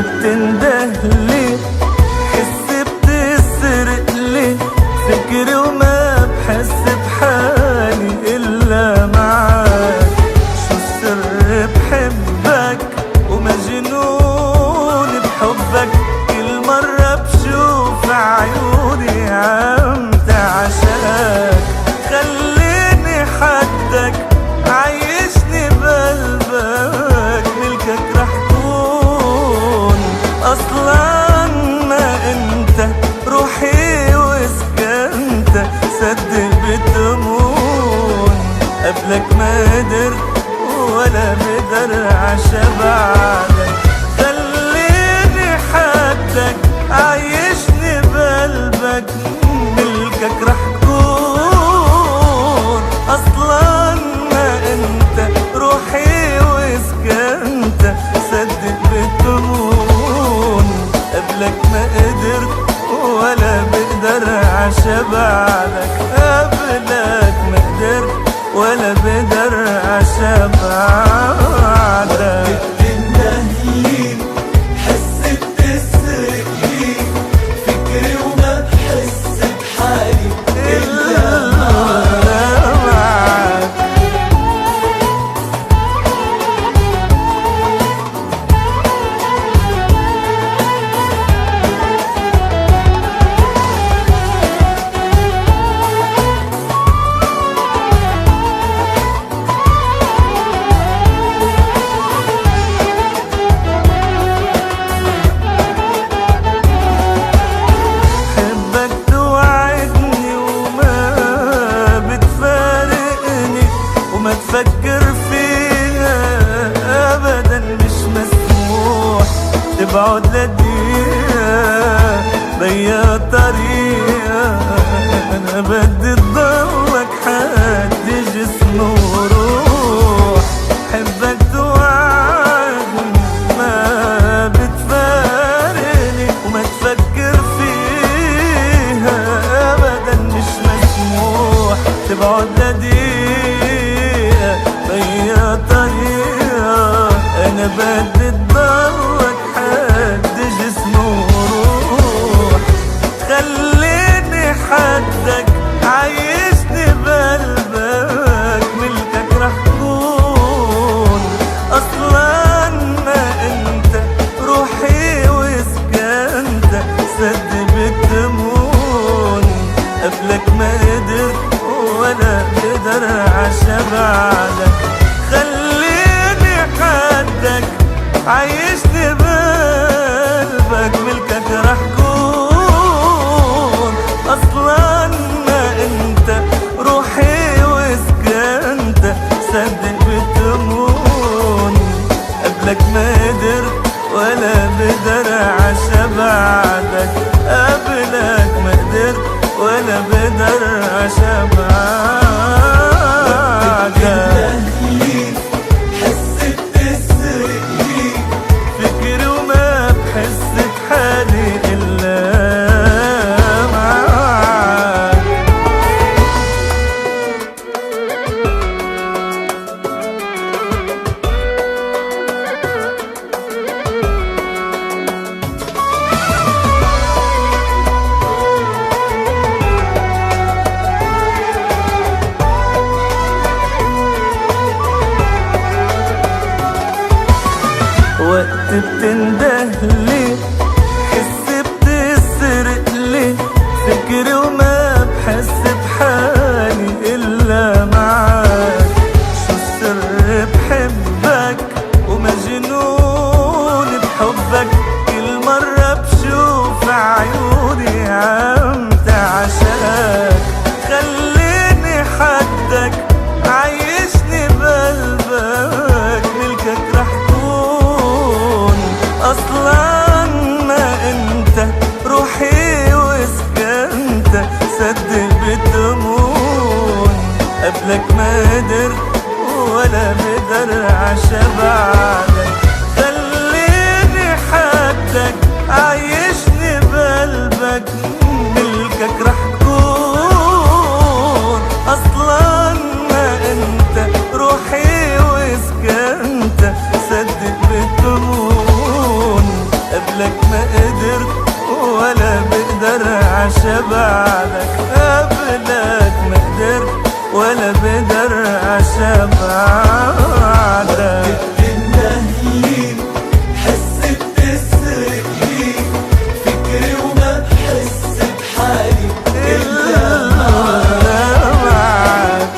بتندهلي، حسي بتسرقلي فكري وما بحس بحالي إلا معاك. شو السر بحبك ومجنون بحبك، كل مرة بشوف عيوني عم تعشقك. خليني حدك عيشني بقلبك، ملكك رح كون أصلاً ما انت روحي وسكنت. صدق بتمون قبلك ما قدرت ولا بقدر عشا بعدك. خليني حدك عيشني بقلبك، ملكك رح كون أصلاً ما انت روحي وسكنت. صدق بتمون قبلك ما قدرت ولا بقدر عشا بعدك. قبلك ما قدرت ولا بقدر عشا بعدك. بتندهلي، حسي بتسرقلي فكري وما بحس بحالي إلا معاك. حبك توعدني وما بتفارقني، وما تفكر فيها أبدا مش مسموح تبعد لدقيقة بيا طريقة. أنا بدي تضلك حد جسم وروح. حبك توعدني ما بتفارقني، وما تفكر فيها أبدا مش مسموح تبعد لدقيقة بيا طريقة. أنا بدي تضلك حد جسم وروح. خليني حدك عيشني بقلبك، ملكك رح كون أصلاً ما انت روحي وسكنت. صدق بتمون قبلك ما قدرت ولا بقدر عشا بعدك. خليني حدك عيشني بقلبك، ملكك رح كون أصلاً ما انت روحي وسكنت. صدق بتمون قبلك ما قدرت ولا بقدر عشا بعدك. قبلك ما قدرت ولا بقدر عشا بعدك. بتندهلي، حسي بتسرقلي فكري وما بحس بحالي إلا معاك. وقت بتندهلي، حسي بتسرقلي فكري وما بحس بحالي إلا معاك. شو السر بحبك ومجنون بحبك، كل مرة بشوف عيوني عم تعشقك. خليني حدك عيشني بقلبك، ملكك رح أصلاً ما انت روحي وسكنت. صدق بتمون قبلك ما قدرت ولا بقدر عشا بعدك. خليني حدك عيشني بقلبك، ملكك رح كون أصلاً ما انت روحي وسكنت. صدق بتمون بعدك قبلك ما قدرت ولا بقدر عشا بعدك. بتندهلي حس بتسرق لي فكري وما بحس بحالي إلا معاك.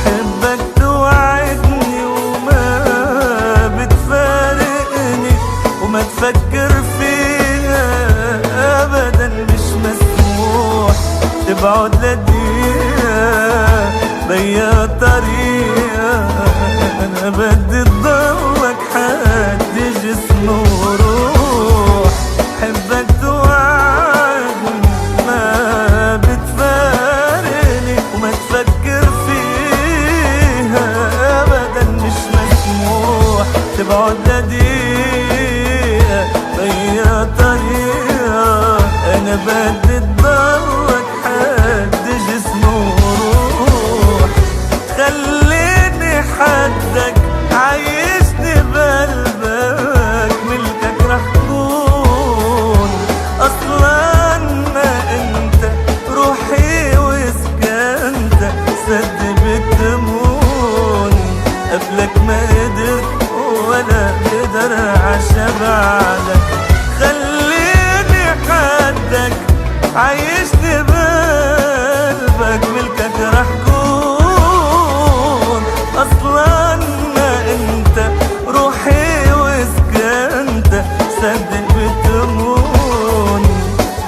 حبك توعدني وما بتفارقني وما تفكر فيها ابدا مش مسموح تبعد لديها بيا طريقة. انا بدي تضلك حد جسم وروح. حبك توعدني ما بتفارقني وما تفكر فيها ابدا مش مسموح تبعد لدقيقة بيا طريقة. انا بدي تضلك حد جسم وروح. خليني حدك عايشني بقلبك ملكك رح كون. اصلا ما انت روحي وسكنت سد بتمون قبلك ما قدرت ولا بقدر عشا بعدك. خليني حدك عايشني بقلبك ملكك رح كون. اصلا ما انت روحي وسكنت صدق بتمون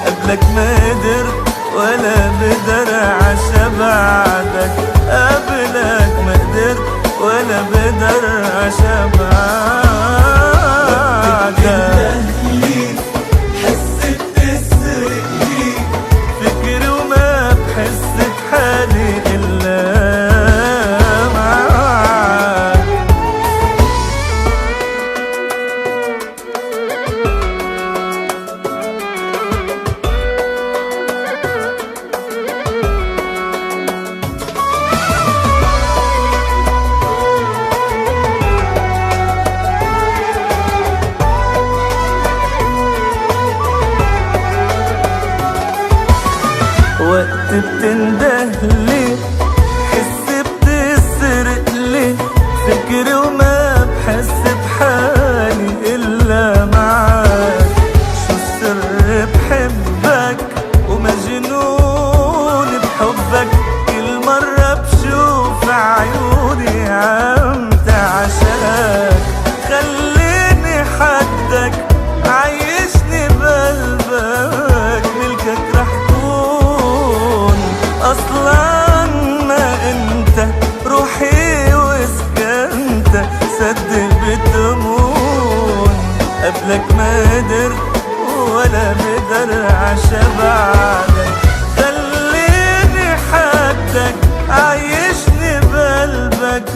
قبلك ما قدرت ولا بقدر عشا بعدك. قبلك ما قدرت ولا بقدر عشا بعدك. بتندهلي حس بتسرق لي فكري وما بحس بحالي إلا معاك. وقت بتندهلي حس بتسرق لي فكري وما بحس بحالي إلا معاك. شو السر بحبك ومجنون بحبك كل مرة بشوف عيوني عم تعشاك. خليني حدك عايشني بقلبك ملكك رح كون. اصلا ما انت روحي وسكنت صدق بتمون قبلك ما قدرت ولا بقدر عشا بعدك. خليني حدك عايشني بقلبك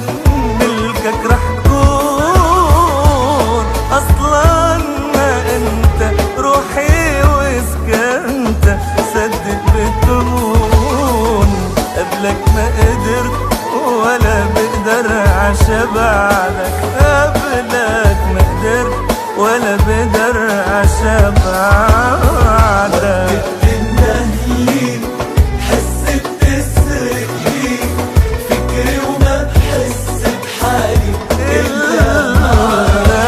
ملكك رح كون. اصلا ما انت روحي وسكنت صدق بتمون قبلك ما قدرت ولا بقدر عشا بعدك. قبلك ما قدرت ولا بقدر عشا بعدك. بتندهلي حس بتسرق لي فكري وما بحس بحالي إلا معاك.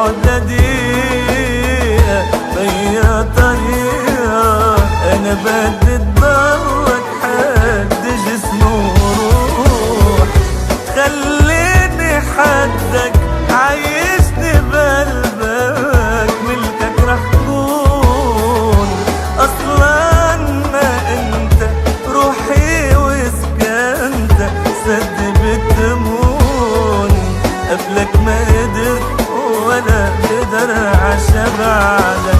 بعد دقيقة بأي طريقة أنا بدي تضلك حد جسمه وروح. خليني حدك عايشني بقلبك ملكك رح كون. أصلاً ما انت روحي وسكنتك سد بتمون. قبلك ما قدرت ولا قدر عشا بعدك.